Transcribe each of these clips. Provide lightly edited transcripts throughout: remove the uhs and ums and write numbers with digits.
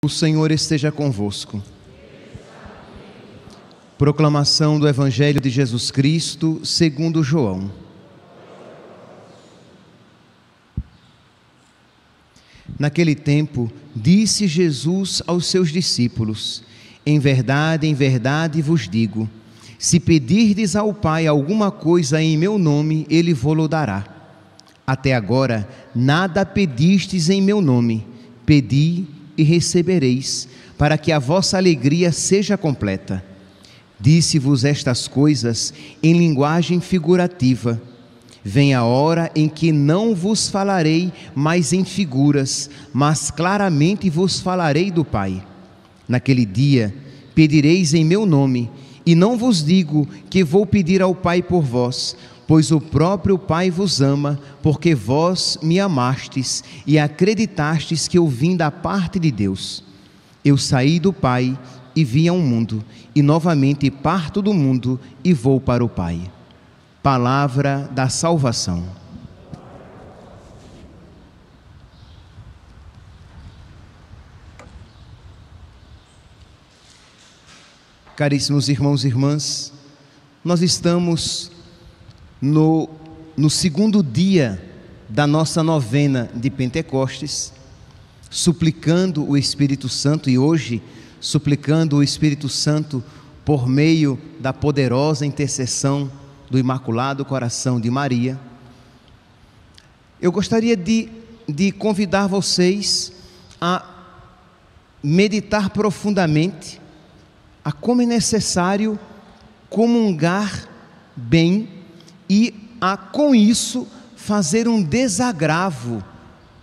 O Senhor esteja convosco. Proclamação do Evangelho de Jesus Cristo, segundo João. Naquele tempo, disse Jesus aos seus discípulos: em verdade vos digo, se pedirdes ao Pai alguma coisa em meu nome, Ele vô-lo dará. Até agora, nada pedistes em meu nome. Pedi e recebereis, para que a vossa alegria seja completa. Disse-vos estas coisas em linguagem figurativa. Vem a hora em que não vos falarei mais em figuras, mas claramente vos falarei do Pai. Naquele dia pedireis em meu nome, e não vos digo que vou pedir ao Pai por vós, pois o próprio Pai vos ama, porque vós me amastes e acreditastes que eu vim da parte de Deus. Eu saí do Pai e vim ao mundo, e novamente parto do mundo e vou para o Pai. Palavra da salvação. Caríssimos irmãos e irmãs, nós estamos no segundo dia da nossa novena de Pentecostes, suplicando o Espírito Santo, e hoje suplicando o Espírito Santo por meio da poderosa intercessão do Imaculado Coração de Maria. Eu gostaria de convidar vocês a meditar profundamente a como é necessário comungar bem e com isso fazer um desagravo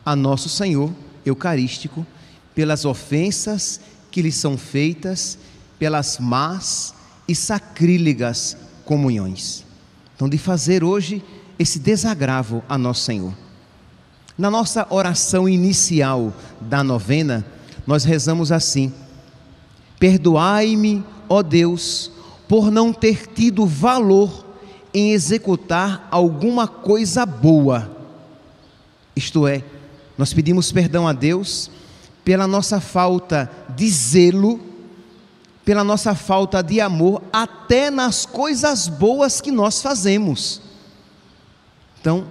a nosso Senhor Eucarístico pelas ofensas que lhe são feitas, pelas más e sacrílegas comunhões. Então, de fazer hoje esse desagravo a nosso Senhor. Na nossa oração inicial da novena, nós rezamos assim: perdoai-me, ó Deus, por não ter tido valor em executar alguma coisa boa. Isto é, nós pedimos perdão a Deus pela nossa falta de zelo, pela nossa falta de amor, até nas coisas boas que nós fazemos. Então,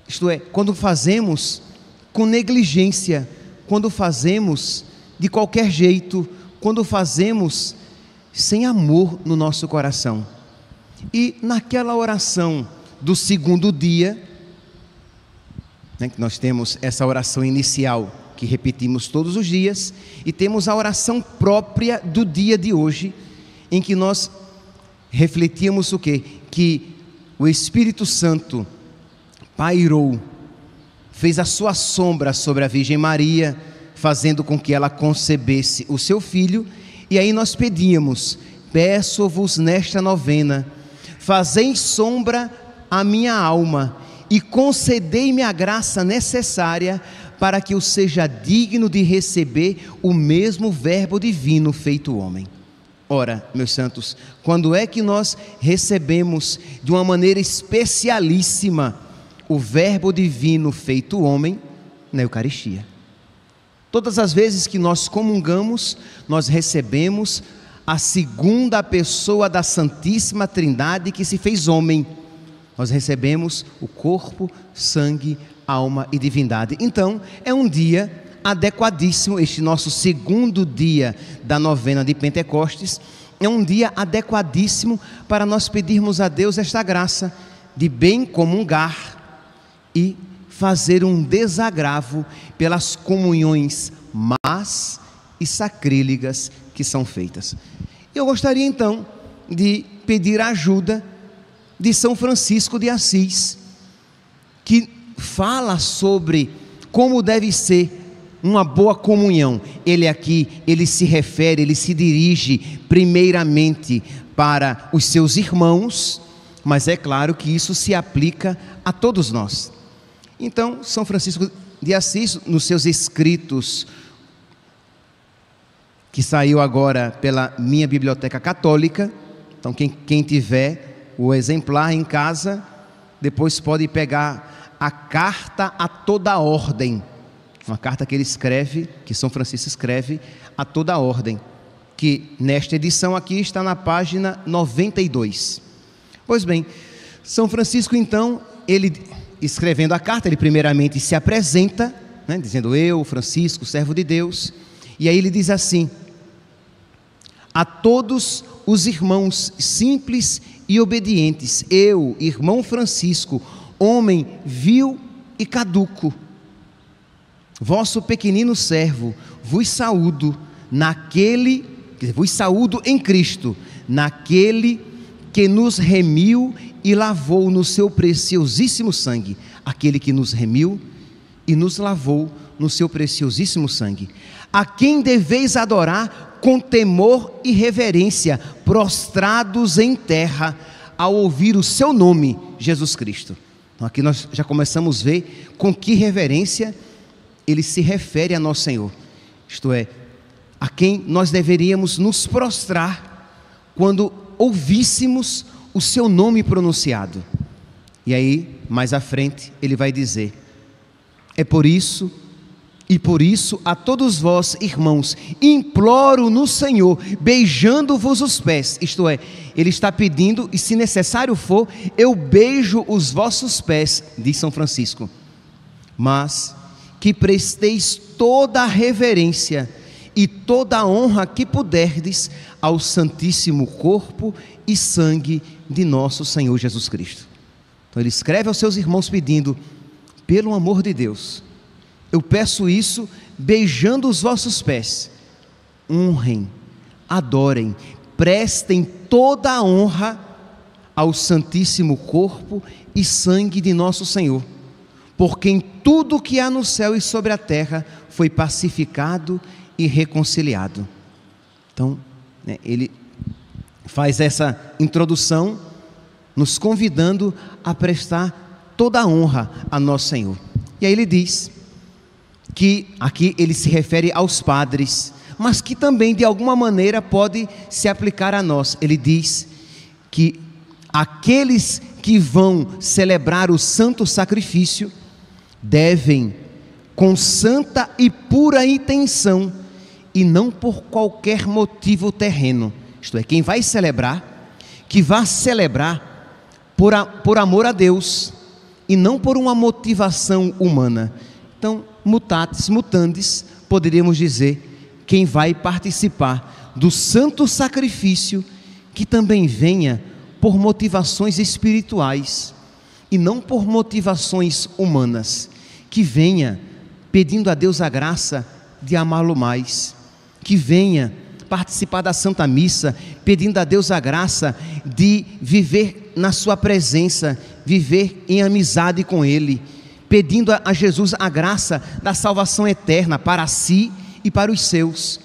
isto é, quando fazemos com negligência, quando fazemos de qualquer jeito, quando fazemos sem amor no nosso coração. E naquela oração do segundo dia, que nós temos essa oração inicial que repetimos todos os dias, e temos a oração própria do dia de hoje, em que nós refletimos o quê? Que o Espírito Santo pairou, fez a sua sombra sobre a Virgem Maria, fazendo com que ela concebesse o seu filho. E aí nós pedíamos: peço-vos nesta novena, fazei sombra a minha alma e concedei-me a graça necessária para que eu seja digno de receber o mesmo Verbo divino feito homem. Ora, meus santos, quando é que nós recebemos de uma maneira especialíssima o Verbo divino feito homem? Na Eucaristia. Todas as vezes que nós comungamos, nós recebemos a segunda pessoa da Santíssima Trindade que se fez homem. Nós recebemos o corpo, sangue, alma e divindade. Então, é um dia adequadíssimo, este nosso segundo dia da novena de Pentecostes, é um dia adequadíssimo para nós pedirmos a Deus esta graça de bem comungar e fazer um desagravo pelas comunhões más e sacrílegas que são feitas. Eu gostaria então de pedir a ajuda de São Francisco de Assis, que fala sobre como deve ser uma boa comunhão. Ele se refere, ele se dirige primeiramente para os seus irmãos, mas é claro que isso se aplica a todos nós. Então, São Francisco de Assis, nos seus escritos, que saiu agora pela minha biblioteca católica, então quem tiver o exemplar em casa, depois pode pegar a carta a toda a ordem, Uma carta que ele escreve, que São Francisco escreve a toda a ordem, que nesta edição aqui está na página 92. Pois bem, São Francisco então, ele escrevendo a carta, ele primeiramente se apresenta, né, dizendo: eu, Francisco, servo de Deus, e aí ele diz assim: a todos os irmãos simples e obedientes, eu, irmão Francisco, homem vil e caduco, vosso pequenino servo, vos saúdo em Cristo, naquele que nos remiu e lavou no seu preciosíssimo sangue, aquele que nos remiu e nos lavou no seu preciosíssimo sangue, a quem deveis adorar com temor e reverência, prostrados em terra, ao ouvir o seu nome, Jesus Cristo. Então aqui nós já começamos a ver com que reverência ele se refere a nosso Senhor, isto é, a quem nós deveríamos nos prostrar quando ouvíssemos o seu nome pronunciado. E aí, mais à frente, ele vai dizer: por isso a todos vós, irmãos, imploro no Senhor, beijando-vos os pés, isto é, ele está pedindo, e se necessário for, eu beijo os vossos pés, diz São Francisco, mas que presteis toda a reverência e toda a honra que puderdes ao santíssimo corpo e sangue de nosso Senhor Jesus Cristo. Então ele escreve aos seus irmãos pedindo: pelo amor de Deus, eu peço isso beijando os vossos pés, honrem, adorem, prestem toda a honra ao santíssimo corpo e sangue de nosso Senhor, por quem tudo que há no céu e sobre a terra foi pacificado e reconciliado. Então, ele faz essa introdução, nos convidando a prestar toda a honra a nosso Senhor. E aí ele diz que aqui ele se refere aos padres, mas que também de alguma maneira pode se aplicar a nós. Ele diz que aqueles que vão celebrar o santo sacrifício devem, com santa e pura intenção, e não por qualquer motivo terreno, isto é, quem vai celebrar, que vá celebrar por amor a Deus, e não por uma motivação humana. Então, mutatis mutandis, poderíamos dizer, quem vai participar do santo sacrifício, que também venha por motivações espirituais, e não por motivações humanas, que venha pedindo a Deus a graça de amá-lo mais, que venha participar da Santa Missa, pedindo a Deus a graça de viver na sua presença, viver em amizade com Ele, pedindo a Jesus a graça da salvação eterna para si e para os seus,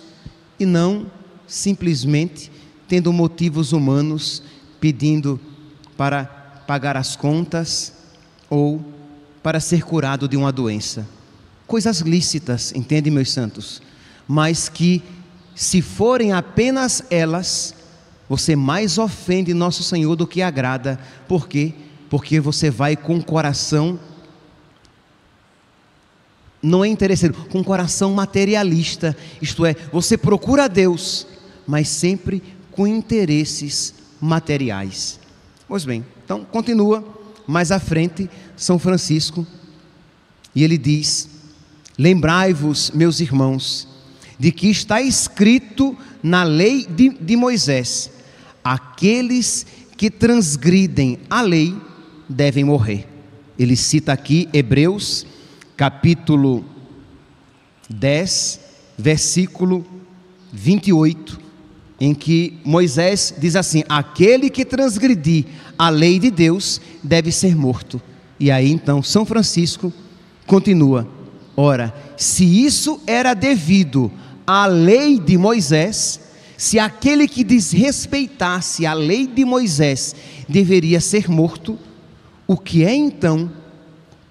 e não simplesmente tendo motivos humanos, pedindo para pagar as contas ou para ser curado de uma doença. Coisas lícitas, entende, meus santos? Mas que, se forem apenas elas, você mais ofende nosso Senhor do que agrada. Por quê? Porque você vai com o coração, não é interesseiro, com o coração materialista, isto é, você procura a Deus, mas sempre com interesses materiais. Pois bem, então continua mais à frente São Francisco, e ele diz: lembrai-vos, meus irmãos, de que está escrito na lei de Moisés: aqueles que transgridem a lei devem morrer. Ele cita aqui Hebreus capítulo 10, versículo 28, em que Moisés diz assim: aquele que transgredir a lei de Deus deve ser morto. E aí então São Francisco continua: ora, se isso era devido à lei de Moisés, se aquele que desrespeitasse a lei de Moisés deveria ser morto, o que é então,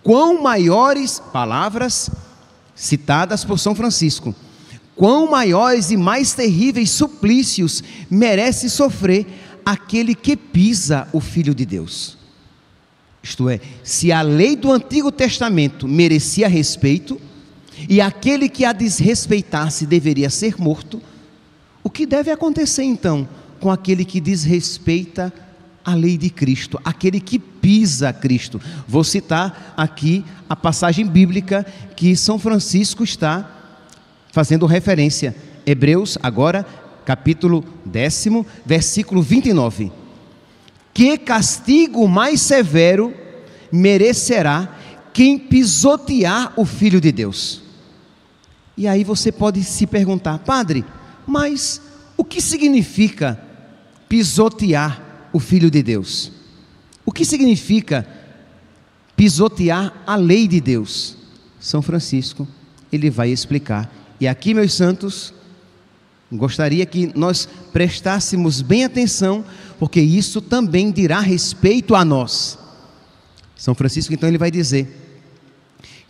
quão maiores, palavras citadas por São Francisco, quão maiores e mais terríveis suplícios merece sofrer aquele que pisa o Filho de Deus. Isto é, se a lei do Antigo Testamento merecia respeito, e aquele que a desrespeitasse deveria ser morto, o que deve acontecer então com aquele que desrespeita a lei de Cristo, aquele que pisa Cristo? Vou citar aqui a passagem bíblica que São Francisco está fazendo referência. Hebreus, agora, capítulo 10, versículo 29. Que castigo mais severo merecerá quem pisotear o Filho de Deus? E aí você pode se perguntar: padre, mas o que significa pisotear o Filho de Deus? O que significa pisotear a lei de Deus? São Francisco, ele vai explicar. E aqui, meus santos, gostaria que nós prestássemos bem atenção, porque isso também dirá respeito a nós. São Francisco, então, ele vai dizer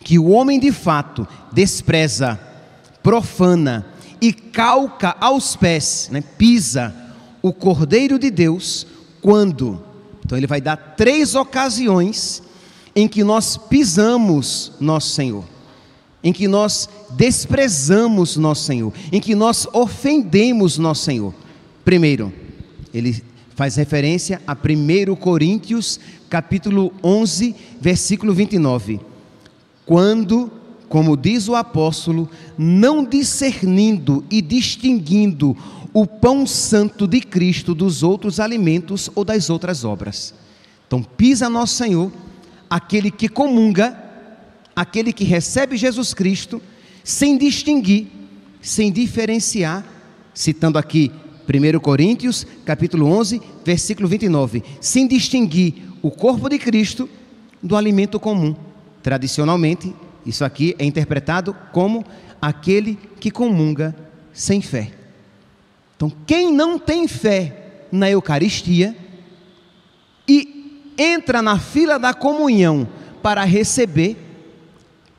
que o homem de fato despreza, profana e calca aos pés, pisa o Cordeiro de Deus, quando, então ele vai dar 3 ocasiões em que nós pisamos nosso Senhor, em que nós desprezamos nosso Senhor, em que nós ofendemos nosso Senhor. Primeiro, ele faz referência a 1 Coríntios, capítulo 11, versículo 29. Quando, como diz o apóstolo, não discernindo e distinguindo o pão santo de Cristo dos outros alimentos ou das outras obras. Então pisa nosso Senhor aquele que comunga, aquele que recebe Jesus Cristo, sem distinguir, sem diferenciar, citando aqui 1 Coríntios, capítulo 11, versículo 29, sem distinguir o corpo de Cristo do alimento comum. Tradicionalmente, isso aqui é interpretado como aquele que comunga sem fé. Então, quem não tem fé na Eucaristia e entra na fila da comunhão para receber,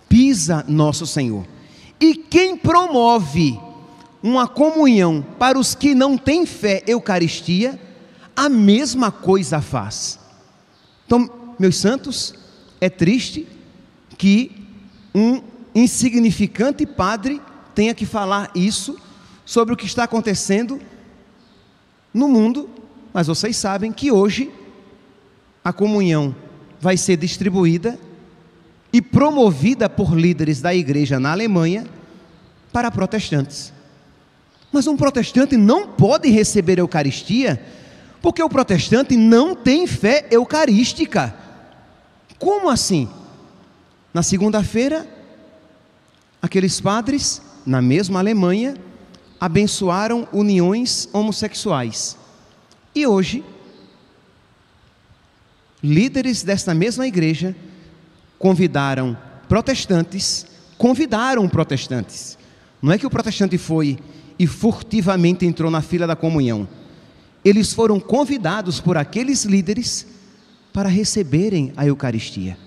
pisa nosso Senhor. E quem promove uma comunhão para os que não têm fé Eucaristia, a mesma coisa faz. Então, meus santos, é triste que um insignificante padre tenha que falar isso sobre o que está acontecendo no mundo, mas vocês sabem que hoje a comunhão vai ser distribuída e promovida por líderes da igreja na Alemanha para protestantes. Mas um protestante não pode receber a Eucaristia porque o protestante não tem fé eucarística. Como assim? Na segunda-feira, aqueles padres, na mesma Alemanha, abençoaram uniões homossexuais. E hoje, líderes desta mesma igreja convidaram protestantes. Não é que o protestante foi e furtivamente entrou na fila da comunhão. Eles foram convidados por aqueles líderes para receberem a Eucaristia.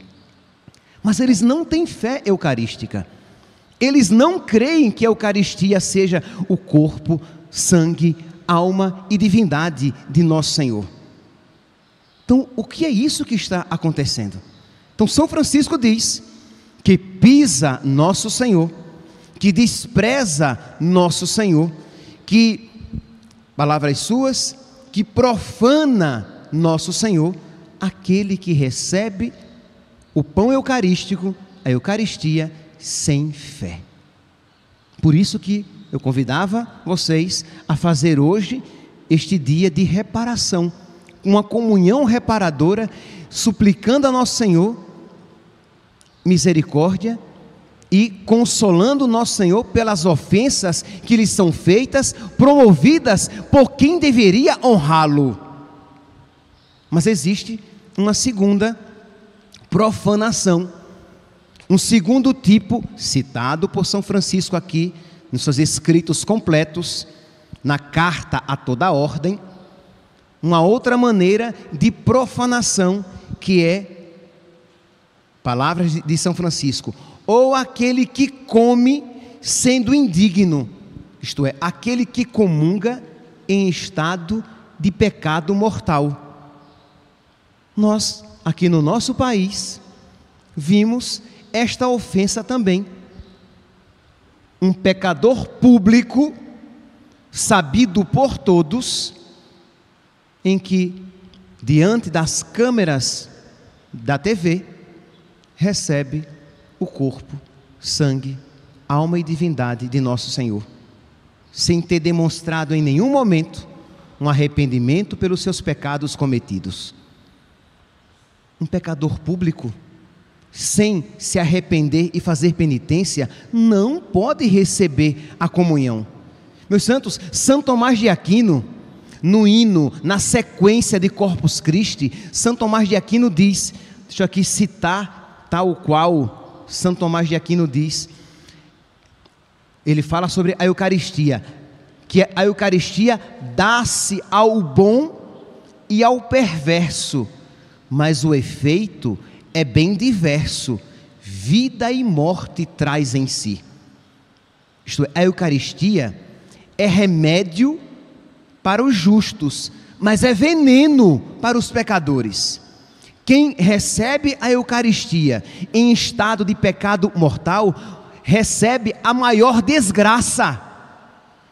Mas eles não têm fé eucarística. Eles não creem que a Eucaristia seja o corpo, sangue, alma e divindade de nosso Senhor. Então, o que é isso que está acontecendo? Então, São Francisco diz que pisa nosso Senhor, que despreza nosso Senhor, que, palavras suas, que profana nosso Senhor, aquele que recebe o pão eucarístico, a Eucaristia, sem fé. Por isso que eu convidava vocês a fazer hoje este dia de reparação, uma comunhão reparadora, suplicando a nosso Senhor misericórdia e consolando nosso Senhor pelas ofensas que lhe são feitas, promovidas por quem deveria honrá-lo. Mas existe uma segunda profanação, um segundo tipo, citado por São Francisco aqui, nos seus escritos completos, na carta a toda a ordem, uma outra maneira de profanação, que é, palavras de São Francisco, ou aquele que come sendo indigno, isto é, aquele que comunga em estado de pecado mortal. Nós, aqui no nosso país, vimos esta ofensa também. um pecador público, sabido por todos, em que, diante das câmeras da TV, recebe o corpo, sangue, alma e divindade de nosso Senhor, sem ter demonstrado em nenhum momento um arrependimento pelos seus pecados cometidos. Um pecador público, sem se arrepender e fazer penitência, não pode receber a comunhão. Meus santos, São Tomás de Aquino, no hino, na sequência de Corpus Christi, São Tomás de Aquino diz, deixa eu aqui citar tal qual São Tomás de Aquino diz, ele fala sobre a Eucaristia, que a Eucaristia dá-se ao bom e ao perverso, mas o efeito é bem diverso, vida e morte traz em si. Isto é, a Eucaristia é remédio para os justos, mas é veneno para os pecadores. Quem recebe a Eucaristia em estado de pecado mortal, recebe a maior desgraça,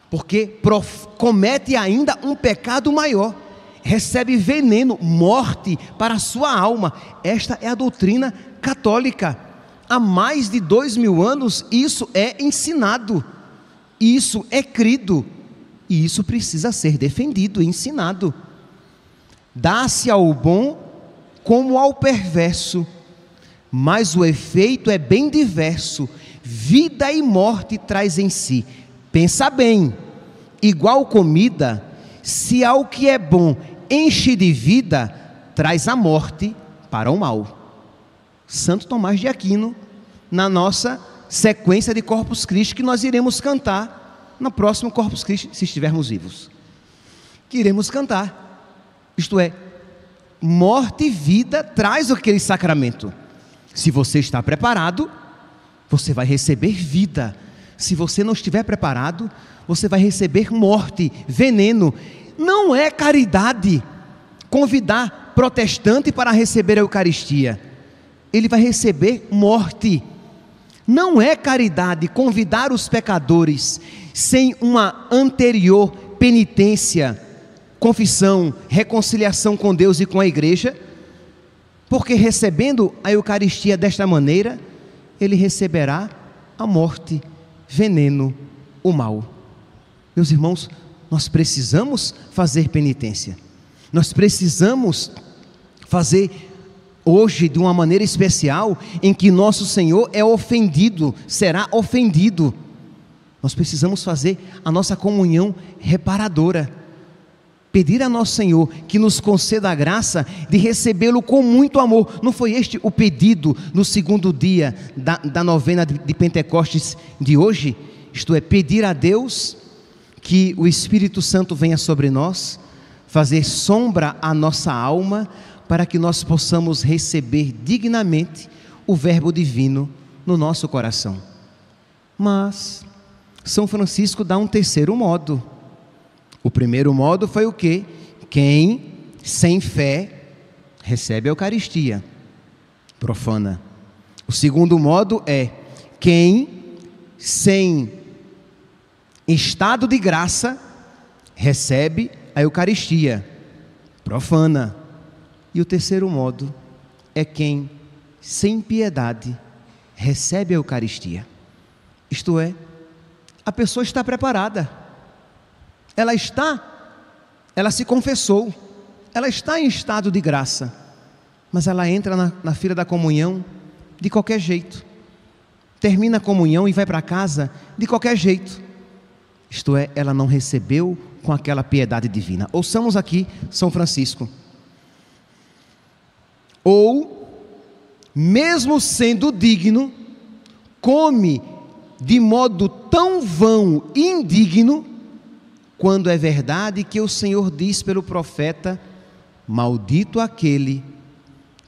porque comete ainda um pecado maior, recebe veneno, morte para a sua alma. Esta é a doutrina católica. Há mais de 2000 anos isso é ensinado, isso é crido, e isso precisa ser defendido, ensinado. Dá-se ao bom como ao perverso, mas o efeito é bem diverso, vida e morte traz em si. Pensa bem, igual comida, se ao que é bom enche de vida, traz a morte para o mal. Santo Tomás de Aquino, na nossa sequência de Corpus Christi, que nós iremos cantar no próximo Corpus Christi, se estivermos vivos, que iremos cantar, isto é, morte e vida traz aquele sacramento. Se você está preparado, você vai receber vida. Se você não estiver preparado, você vai receber morte, veneno. Não é caridade convidar protestante para receber a Eucaristia, ele vai receber morte. Não é caridade convidar os pecadores sem uma anterior penitência, confissão, reconciliação com Deus e com a igreja, porque recebendo a Eucaristia desta maneira, ele receberá a morte, veneno, o mal. Meus irmãos, nós precisamos fazer penitência, nós precisamos fazer hoje de uma maneira especial, em que nosso Senhor é ofendido, será ofendido. Nós precisamos fazer a nossa comunhão reparadora, pedir a nosso Senhor que nos conceda a graça de recebê-lo com muito amor. Não foi este o pedido no segundo dia da novena de Pentecostes de hoje? Isto é, pedir a Deus que o Espírito Santo venha sobre nós, fazer sombra à nossa alma, para que nós possamos receber dignamente o Verbo Divino no nosso coração. Mas São Francisco dá um terceiro modo. O primeiro modo foi o quê? Quem sem fé recebe a Eucaristia, profana. O segundo modo é quem sem estado de graça recebe a Eucaristia, profana. E o terceiro modo é quem sem piedade recebe a Eucaristia. Isto é, a pessoa está preparada, ela se confessou, ela está em estado de graça, mas ela entra na fila da comunhão de qualquer jeito, termina a comunhão e vai para casa de qualquer jeito. Isto é, ela não recebeu com aquela piedade divina. Ouçamos aqui São Francisco. Ou, mesmo sendo digno, come de modo tão vão e indigno, quando é verdade que o Senhor diz pelo profeta: maldito aquele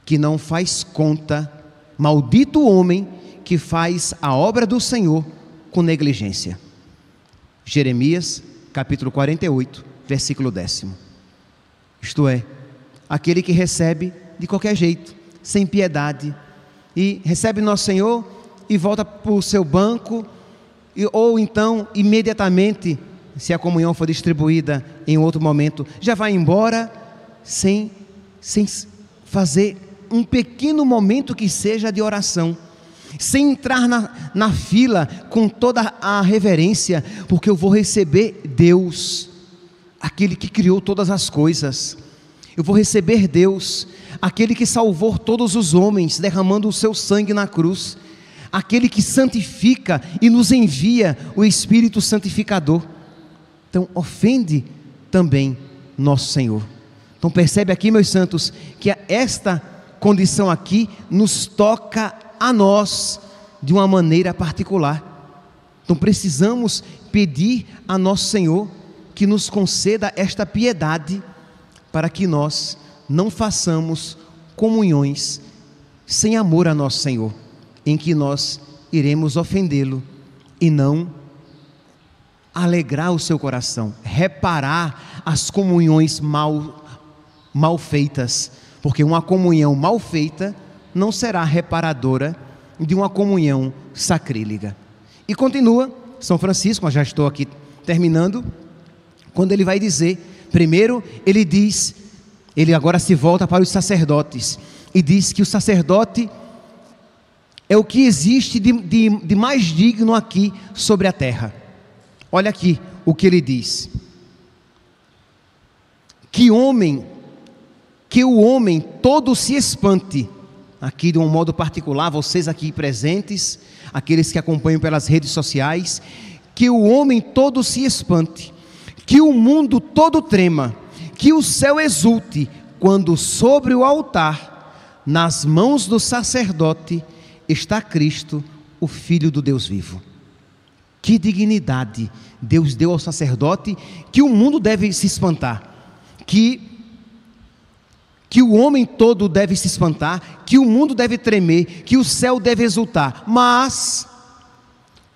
que não faz conta, maldito o homem que faz a obra do Senhor com negligência. Jeremias, capítulo 48, versículo 10. Isto é, aquele que recebe de qualquer jeito, sem piedade, e recebe nosso Senhor e volta para o seu banco, ou então imediatamente, se a comunhão for distribuída em outro momento, já vai embora sem fazer um pequeno momento que seja de oração, sem entrar na fila com toda a reverência, porque eu vou receber Deus, aquele que criou todas as coisas. Eu vou receber Deus, aquele que salvou todos os homens, derramando o seu sangue na cruz, aquele que santifica e nos envia o Espírito Santificador. Então ofende também nosso Senhor. Então percebe aqui, meus santos, que esta condição aqui nos toca a nós de uma maneira particular. Então precisamos pedir a nosso Senhor que nos conceda esta piedade, para que nós não façamos comunhões sem amor a nosso Senhor, em que nós iremos ofendê-lo e não alegrar o seu coração, reparar as comunhões mal feitas, porque uma comunhão mal feita não será reparadora de uma comunhão sacrílega. E continua São Francisco, eu já estou aqui terminando, quando ele vai dizer, primeiro ele agora se volta para os sacerdotes, e diz que o sacerdote é o que existe de mais digno aqui sobre a terra. Olha aqui o que ele diz: que o homem todo se espante, aqui de um modo particular, vocês aqui presentes, aqueles que acompanham pelas redes sociais, que o homem todo se espante, que o mundo todo trema, que o céu exulte, quando sobre o altar, nas mãos do sacerdote, está Cristo, o Filho do Deus vivo. Que dignidade Deus deu ao sacerdote, que o mundo deve se espantar, que o homem todo deve se espantar, que o mundo deve tremer, que o céu deve exultar, mas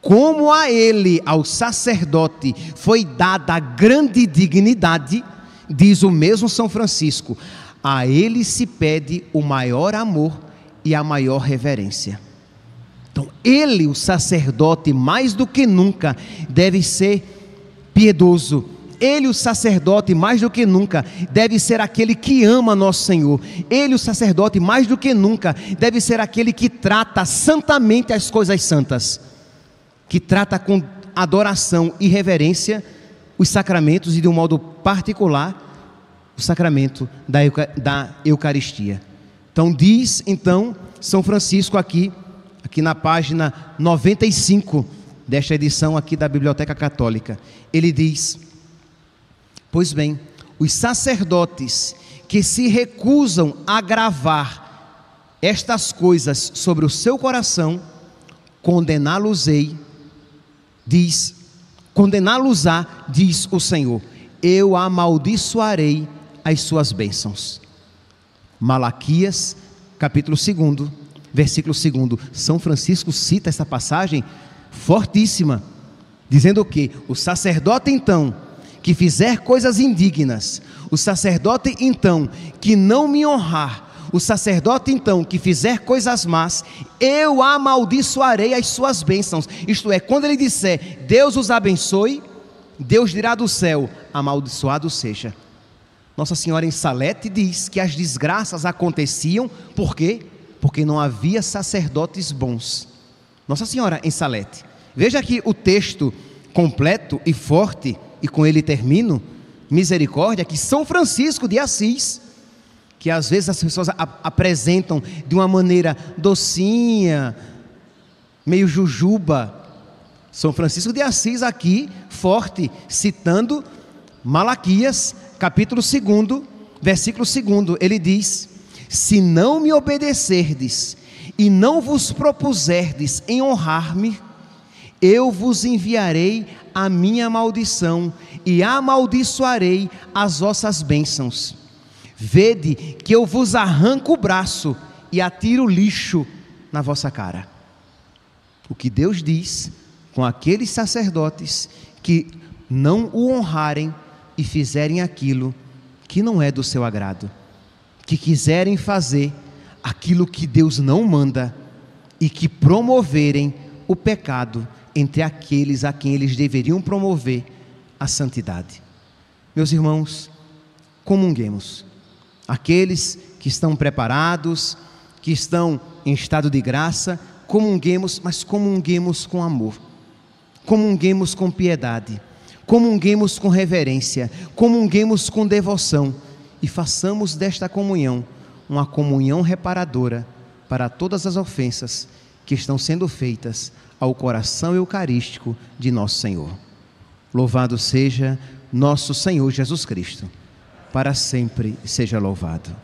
como a ele, ao sacerdote, foi dada a grande dignidade, diz o mesmo São Francisco, a ele se pede o maior amor e a maior reverência. Então ele, o sacerdote, mais do que nunca deve ser piedoso. Ele, o sacerdote, mais do que nunca deve ser aquele que ama nosso Senhor. Ele, o sacerdote, mais do que nunca deve ser aquele que trata santamente as coisas santas, que trata com adoração e reverência os sacramentos, e de um modo particular o sacramento da Eucaristia. Então diz São Francisco aqui na página 95 desta edição aqui da Biblioteca Católica, ele diz: pois bem, os sacerdotes que se recusam a gravar estas coisas sobre o seu coração, condená-los-á, diz o Senhor, eu amaldiçoarei as suas bênçãos. Malaquias, capítulo 2, versículo 2. São Francisco cita essa passagem fortíssima, dizendo que o sacerdote então que fizer coisas indignas, o sacerdote então que não me honrar, o sacerdote então que fizer coisas más, eu amaldiçoarei as suas bênçãos. Isto é, quando ele disser Deus os abençoe, Deus dirá do céu, amaldiçoado seja. Nossa Senhora em Salete diz que as desgraças aconteciam, por quê? Porque não havia sacerdotes bons. Nossa Senhora em Salete. Veja aqui o texto completo e forte, e com ele termino, misericórdia, que São Francisco de Assis, que às vezes as pessoas apresentam de uma maneira docinha, meio jujuba. São Francisco de Assis aqui, forte, citando Malaquias, capítulo 2, versículo 2, ele diz: se não me obedecerdes e não vos propuserdes em honrar-me, eu vos enviarei a minha maldição e amaldiçoarei as vossas bênçãos. Vede que eu vos arranco o braço e atiro lixo na vossa cara. O que Deus diz com aqueles sacerdotes que não o honrarem e fizerem aquilo que não é do seu agrado, que quiserem fazer aquilo que Deus não manda e que promoverem o pecado entre aqueles a quem eles deveriam promover a santidade. Meus irmãos, comunguemos. Aqueles que estão preparados, que estão em estado de graça, comunguemos, mas comunguemos com amor, comunguemos com piedade, comunguemos com reverência, comunguemos com devoção e façamos desta comunhão uma comunhão reparadora para todas as ofensas que estão sendo feitas ao coração eucarístico de nosso Senhor. Louvado seja nosso Senhor Jesus Cristo, para sempre seja louvado.